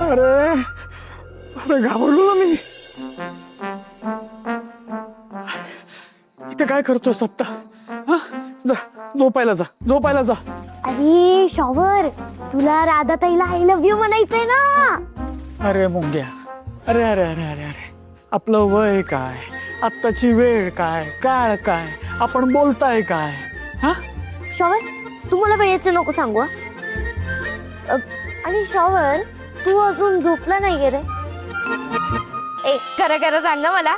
अरे अरे घाबरलो ना मी. इथे काय करतोय सत्ता? जा झोपायला जा, झोपायला जा. अरे शॉवर, तुला राधाताईला आय लव्ह यू म्हणायचंय ना. अरे मुंग्या, अरे अरे अरे अरे अरे आपलं वय काय, आत्ताची वेळ काय, काळ काय, आपण बोलताय काय? हा शॉवर, तू मला वेळेचं नको सांगू हं. आणि शॉवर, तू अजून झोपला नाहीये रे. ए खरं खरं सांग ना मला,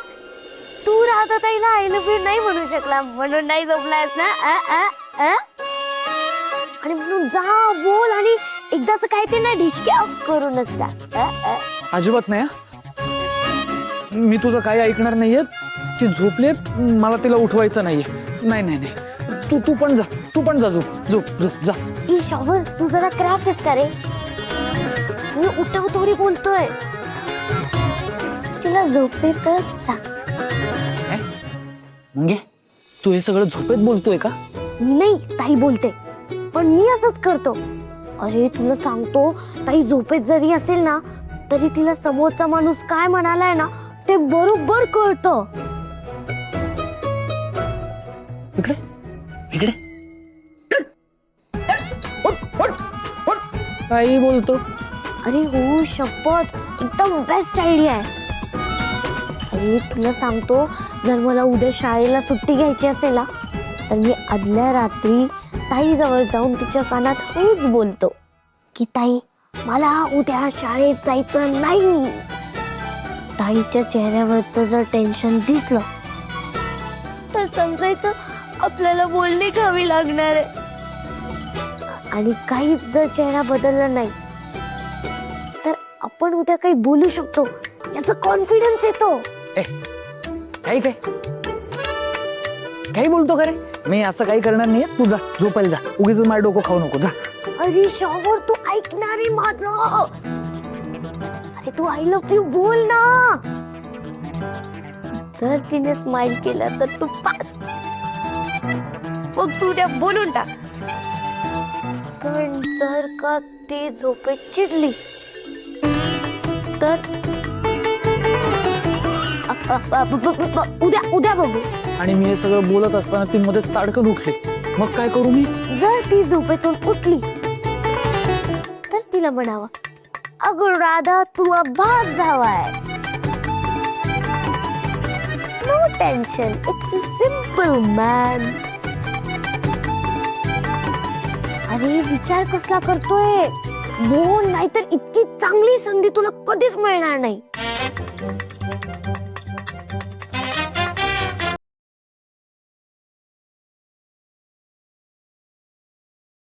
तू राधाताईला आय लव्ह यू नाही म्हणू शकला म्हणून नाही झोपलायस ना? आणि म्हणून जा बोल आणि एकदाच काय ते ना डिचक्या करूनच टाक. अजिबात नाही. मी तुझं काय ऐकणार नाहीये. ती झोपले, मला तिला उठवायचं नाहीये. नाही नाही नाही, तू पण जा, तू पण जा, झोप झोप झोप जा. ई शॉवर, तू जरा क्रॅक आहेस का रे? मी उठव थोडी बोलतोय, तिला झोपेतच सांग. मुंगे, तू हे सगळं झोपेत बोलतोय का? मी नाही, ताई बोलते, पण मी असंच करतो. अरे तुला सांगतो, ताई झोपेत जरी असेल ना तरी तिला समोरचा माणूस काय म्हणालाय ना ते बरोबर कळतं. इकडे इकडे काही बोलतो. अरे हो शपथ, एकदम बेस्ट आयडिया आहे. अरे तुला सांगतो, जर मला उद्या शाळेला सुट्टी घ्यायची असेल ना तर मी आदल्या रात्री ताई जवळ जाऊन तिच्या कानात हळूच बोलतो की ताई, मला उद्या शाळेत जायचं नाही. ताईच्या चेहऱ्यावरचं जर टेन्शन दिसलं तर समजायचं आपल्याला बोलणी खावी लागणार आहे. आणि काहीच जर चेहरा बदलला नाही तर आपण उद्या काही बोलू शकतो याचा कॉन्फिडन्स येतो. काही काय काही बोलतो का रे? मी असं काही करणार नाही. तू जा झोपायला जा, उगीच माझं डोकं खाऊ नको, जा. अरे शॉवर, तू ऐकणार आहे माझं? अरे तू आय लव्ह यू बोल ना. जर तिने स्माइल केला तर तू पास, मग तू त्या बोलून टाक. पण जर का ती झोपेत चिडली तर उद्या उद्या बघू. आणि मी हे सगळं बोलत असताना ती मध्येच ताडकन उठली, मग काय करू मी? जर ती झोपेतून उठली तर तिला म्हणावं, अगं राधा, तुला भात झालाय. No tension, it's a simple man. अरे विचार कसला करतोय? बोल, नाहीतर इतकी चांगली संधी तुला कधीच मिळणार नाही.